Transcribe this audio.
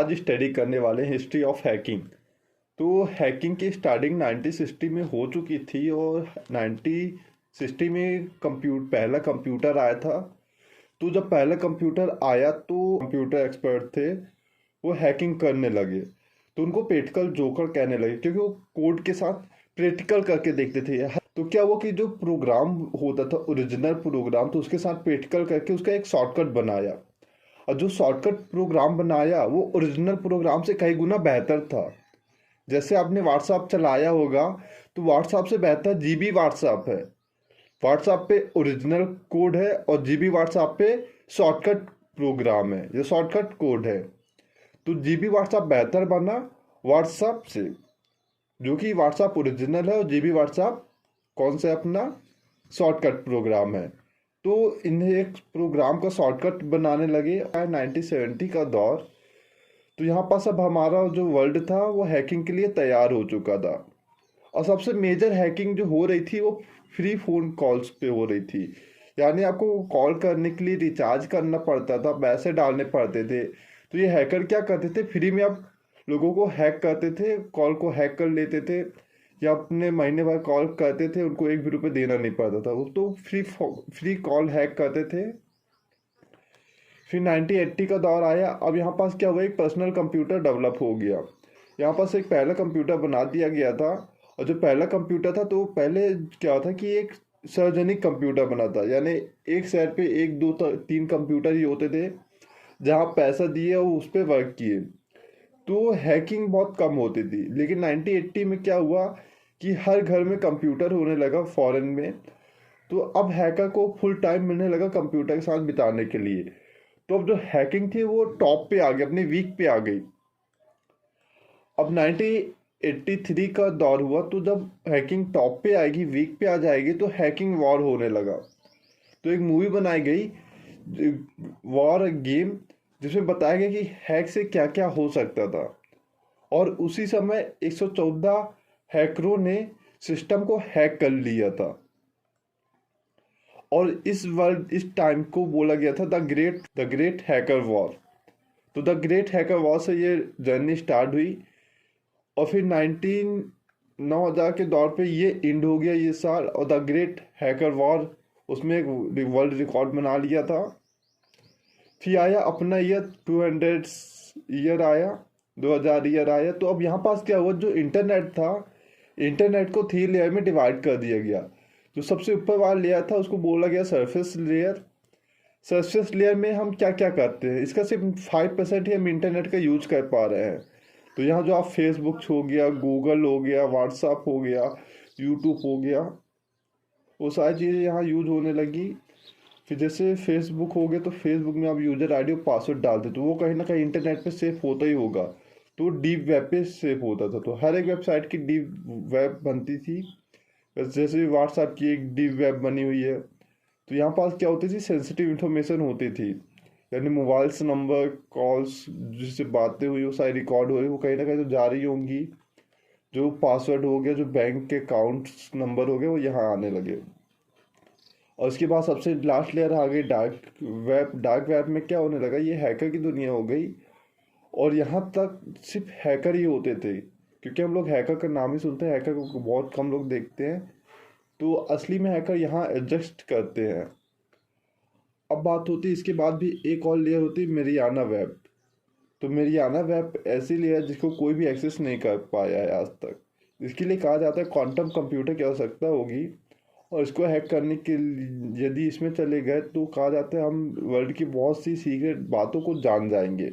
आज स्टडी करने वाले हैं हिस्ट्री ऑफ हैकिंग। तो हैकिंग की स्टार्टिंग 1960 में हो चुकी थी और 1960 में पहला कंप्यूटर आया था। तो जब पहला कंप्यूटर आया तो कंप्यूटर एक्सपर्ट थे वो हैकिंग करने लगे। तो उनको प्रैक्टिकल जोकर कहने लगे क्योंकि वो कोड के साथ प्रैक्टिकल करके देखते थे। तो क्या हुआ कि जो प्रोग्राम होता था ओरिजिनल प्रोग्राम, तो उसके साथ प्रैक्टिकल करके उसका एक शॉर्टकट बनाया। और जो शॉर्टकट प्रोग्राम बनाया वो ओरिजिनल प्रोग्राम से कई गुना बेहतर था। जैसे आपने व्हाट्सएप चलाया होगा तो व्हाट्सएप से बेहतर जीबी व्हाट्सएप है। व्हाट्सएप पे ओरिजिनल कोड है और जीबी व्हाट्सएप पे शॉर्टकट प्रोग्राम है, ये शॉर्टकट कोड है। तो जीबी व्हाट्सएप बेहतर बना व्हाट्सएप से, जो कि व्हाट्सएप ओरिजिनल है, और जीबी व्हाट्सएप कौन सा अपना शॉर्टकट प्रोग्राम है। तो इन्हें एक प्रोग्राम का शॉर्टकट बनाने लगे 1970 का दौर। तो यहाँ पास अब हमारा जो वर्ल्ड था वो हैकिंग के लिए तैयार हो चुका था। और सबसे मेजर हैकिंग जो हो रही थी वो फ्री फ़ोन कॉल्स पे हो रही थी। यानी आपको कॉल करने के लिए रिचार्ज करना पड़ता था, पैसे डालने पड़ते थे। तो ये हैकर क्या करते थे, फ्री में आप लोगों को हैक करते थे, कॉल को हैक कर लेते थे, या अपने महीने भर कॉल करते थे, उनको एक भी रुपये देना नहीं पड़ता था। वो तो फ्री कॉल हैक करते थे। फिर 1980 का दौर आया। अब यहाँ पास क्या हुआ, एक पर्सनल कंप्यूटर डेवलप हो गया। यहाँ पास एक पहला कंप्यूटर बना दिया गया था। और जो पहला कंप्यूटर था तो पहले क्या होता कि एक सार्वजनिक कंप्यूटर बना था, यानी एक शहर पे एक दो तीन कंप्यूटर ही होते थे जहाँ पैसा दिए और उस पर वर्क किए। तो हैकिंग बहुत कम होती थी। लेकिन 1980 में क्या हुआ कि हर घर में कंप्यूटर होने लगा फॉरेन में। तो अब हैकर को फुल टाइम मिलने लगा कंप्यूटर के साथ बिताने के लिए। तो अब जो हैकिंग थी वो टॉप पे आ गई, अपनी वीक पे आ गई। अब 1983 का दौर हुआ, तो जब हैकिंग टॉप पे आएगी, वीक पे आ जाएगी, तो हैकिंग वॉर होने लगा। तो एक मूवी बनाई गई, वॉर गेम, जिसमें बताया गया कि हैक से क्या क्या हो सकता था। और उसी समय 114 हैकरों ने सिस्टम को हैक कर लिया था। और इस टाइम को बोला गया था द ग्रेट हैकर वॉर। तो द ग्रेट हैकर वॉर से ये जर्नी स्टार्ट हुई। और फिर 9,000 के दौर पे ये एंड हो गया ये साल। और द ग्रेट हैकर वॉर उसमें एक वर्ल्ड रिकॉर्ड बना लिया था। फिर आया अपना ईयर 200 ईयर आया, 2000 ईयर आया। तो अब यहाँ पास क्या हुआ, जो इंटरनेट था, इंटरनेट को 3 लेयर में डिवाइड कर दिया गया। जो सबसे ऊपर वाला लेयर था उसको बोला गया सरफेस लेयर। सरफेस लेयर में हम क्या क्या करते हैं, इसका सिर्फ 5% ही हम इंटरनेट का यूज कर पा रहे हैं। तो यहाँ जो आप फेसबुक हो गया, गूगल हो गया, व्हाट्सअप हो गया, यूट्यूब हो गया, वो सारी चीज़ें यहाँ यूज होने लगी। फिर जैसे फेसबुक हो गया तो फेसबुक में आप यूजर आईडी और पासवर्ड डालते, तो वो कहीं ना कहीं इंटरनेट पे सेफ होता ही होगा। तो डीप वेब पे सेफ होता था। तो हर एक वेबसाइट की डीप वेब बनती थी। जैसे व्हाट्सएप की एक डीप वेब बनी हुई है। तो यहाँ पास क्या होती थी, सेंसिटिव इन्फॉर्मेशन होती थी, यानी मोबाइल से नंबर, कॉल्स, जिससे बातें हुई वो सारी रिकॉर्ड हो रही, वो कहीं ना कहीं तो जा रही होंगी। जो पासवर्ड हो गया, जो बैंक के अकाउंट्स नंबर हो गए, वो यहाँ आने लगे। और उसके बाद सबसे लास्ट लेयर आ गई डार्क वेब। डार्क वेब में क्या होने लगा, ये हैकर की दुनिया हो गई। और यहाँ तक सिर्फ हैकर ही होते थे, क्योंकि हम लोग हैकर का नाम ही सुनते हैं, हैकर को बहुत कम लोग देखते हैं। तो असली में हैकर यहाँ एडजस्ट करते हैं। अब बात होती है, इसके बाद भी एक और लेयर होती है, मेरियाना वेब। तो मेरियाना वेब ऐसी लेयर जिसको कोई भी एक्सेस नहीं कर पाया है आज तक। इसके लिए कहा जाता है क्वांटम कंप्यूटर की आवश्यकता होगी। और इसको हैक करने के लिए यदि इसमें चले गए तो कहा जाता है हम वर्ल्ड की बहुत सी सीक्रेट बातों को जान जाएंगे।